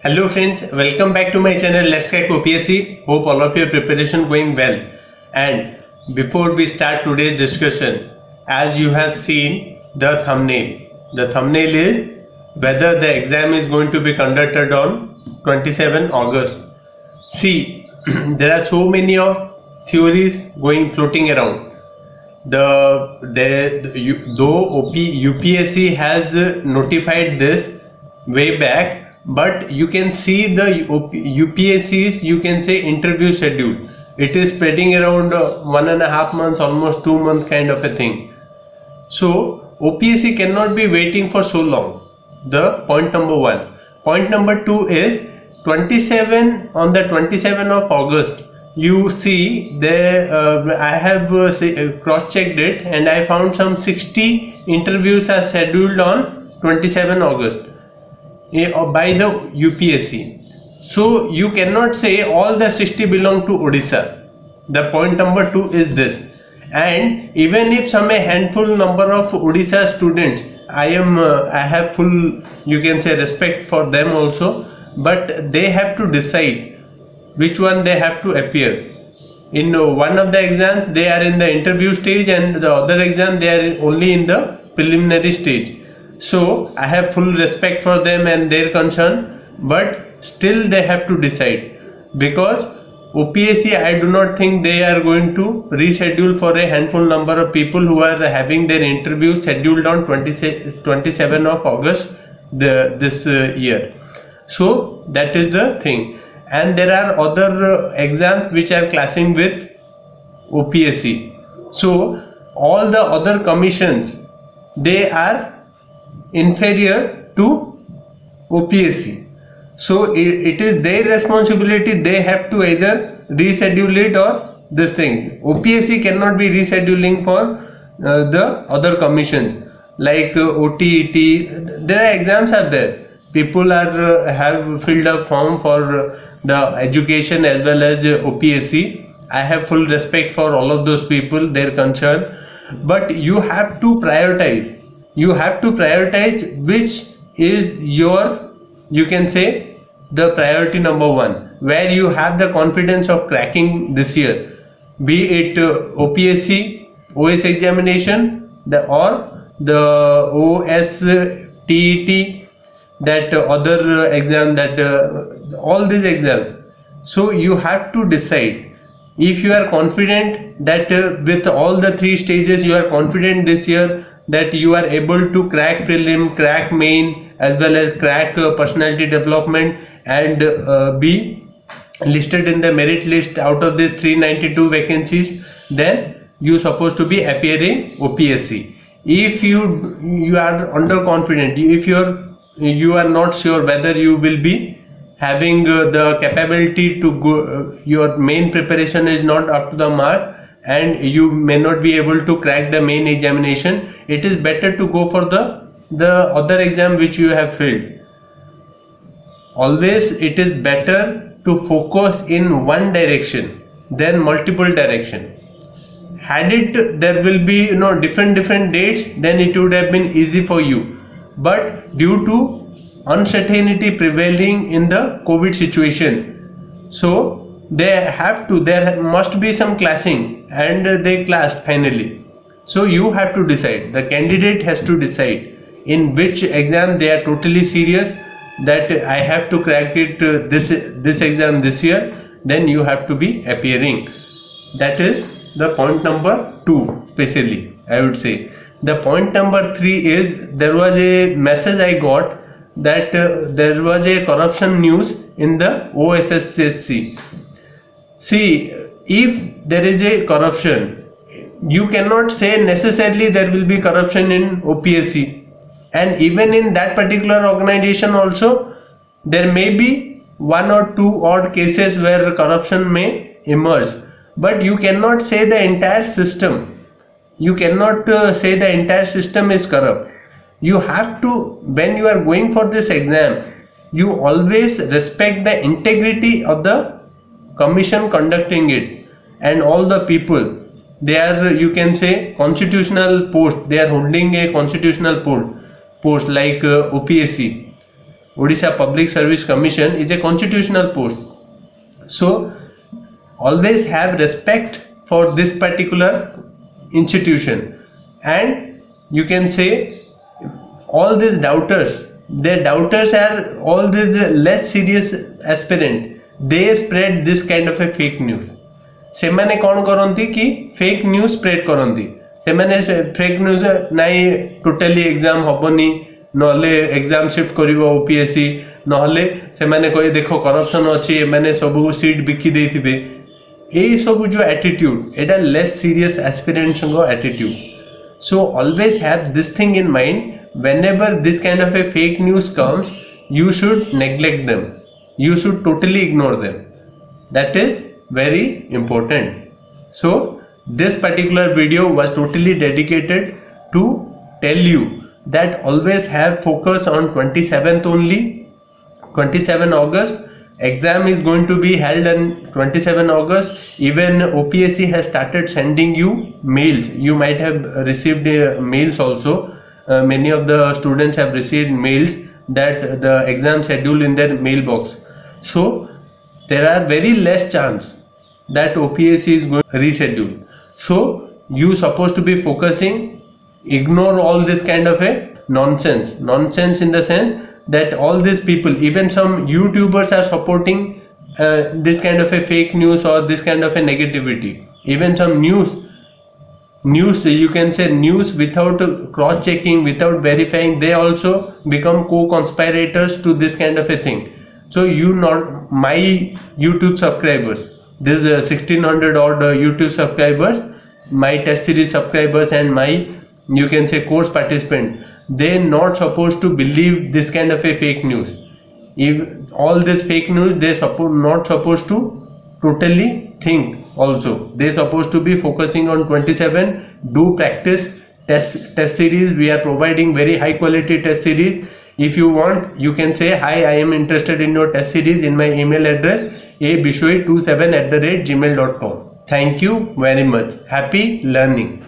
Hello friends, welcome back to my channel Let's Crack OPSC. Hope all of your preparation going well. And before we start today's discussion, as you have seen the thumbnail is whether the exam is going to be conducted on 27 August. See, there are so many of theories floating around. Though UPSC has notified this way back, but you can see the UPSC's interview schedule. It is spreading around 1.5 months, almost 2 months kind of a thing. So OPSC cannot be waiting for so long. The point number one. Point number two is on the 27th of August. You see there I have cross-checked it and I found some 60 interviews are scheduled on 27 August by the UPSC. So you cannot say all the 60 belong to Odisha. The point number two is this. And even if some a handful number of Odisha students, I have full respect for them also, but they have to decide which one they have to appear. In one of the exams they are in the interview stage and the other exam they are only in the preliminary stage. So I have full respect for them and their concern, but still they have to decide, because OPSC, I do not think they are going to reschedule for a handful number of people who are having their interview scheduled on 27 of August this year. So that is the thing. And there are other exams which are clashing with OPSC. So all the other commissions, they are inferior to OPSC. So it is their responsibility. They have to either reschedule it or this thing. OPSC cannot be rescheduling for the other commissions like OTET. There are exams are there. People have filled a form for the education as well as OPSC. I have full respect for all of those people, their concern. But you have to prioritize. You have to prioritize which is your, the priority number one, where you have the confidence of cracking this year, be it OPSC, OS examination, or the OSTET, that other exam, that all these exams. So you have to decide. If you are confident that with all the three stages you are confident this year that you are able to crack prelim, crack main, as well as crack personality development and be listed in the merit list out of these 392 vacancies, then you are supposed to be appearing OPSC. If you are underconfident, if you are not sure whether you will be having the capability to go, your main preparation is not up to the mark and you may not be able to crack the main examination, it is better to go for the other exam which you have failed. Always it is better to focus in one direction than multiple direction. Had there will be different dates, then it would have been easy for you. But due to uncertainty prevailing in the COVID situation, so there must be some clashing, and they clashed finally. So you have to decide, the candidate has to decide in which exam they are totally serious that I have to crack it this exam this year, then you have to be appearing. That is the point number two, especially I would say. The point number three is, there was a message I got that there was a corruption news in the Osssc. See, if there is a corruption, you cannot say necessarily there will be corruption in OPSC. And even in that particular organization also, there may be one or two odd cases where corruption may emerge. But you cannot say the entire system. You cannot say the entire system is corrupt. You have to, when you are going for this exam, you always respect the integrity of the commission conducting it and all the people. They are, constitutional post. They are holding a constitutional post like OPSC. Odisha Public Service Commission is a constitutional post. So always have respect for this particular institution, and you can say all these doubters, their doubters are all these less serious aspirant, they spread this kind of a fake news. ସେମାନେ କ'ଣ କରନ୍ତି କି fake news spread କରନ୍ତି, ସେମାନେ fake news ନାଇଁ totally exam ହବନି, ନହେଲେ exam shift କରିବ ଓପିଏସସି, ନହେଲେ ସେମାନେ କହି ଦେଖ କରପ୍ସନ୍ ଅଛି, ଏମାନେ ସବୁ ସିଟ୍ ବିକି ଦେଇଥିବେ। ଏଇ ସବୁ ଯୋଉ ଆଟିଟ୍ୟୁଡ୍, ଏଇଟା ଲେସ୍ ସିରିୟସ୍ ଆସ୍ପିରାଣ୍ଟଙ୍କ attitude. So always have this thing in mind, whenever this kind of a fake news comes, you should neglect them, you should totally ignore them. That is very important. So this particular video was totally dedicated to tell you that always have focus on 27th only. 27 August exam is going to be held on 27 August. Even OPSC has started sending you mails. You might have received mails also. Many of the students have received mails that the exam schedule in their mailbox. So there are very less chance that OPSC is going to reschedule. So you supposed to be focusing, ignore all this kind of a nonsense in the sense that all these people, even some YouTubers are supporting this kind of a fake news or this kind of a negativity. Even some news, you can say news without cross checking, without verifying, they also become co-conspirators to this kind of a thing. So you not my YouTube subscribers, this 1600 odd YouTube subscribers, my test series subscribers, and my, you can say, course participant, they not supposed to believe this kind of a fake news. If all this fake news, they not supposed to totally think also. They supposed to be focusing on 27. Do practice test series. We are providing very high quality test series. If you want, you can say, hi, I am interested in your test series in my email address abishoi27@gmail.com. Thank you very much. Happy learning.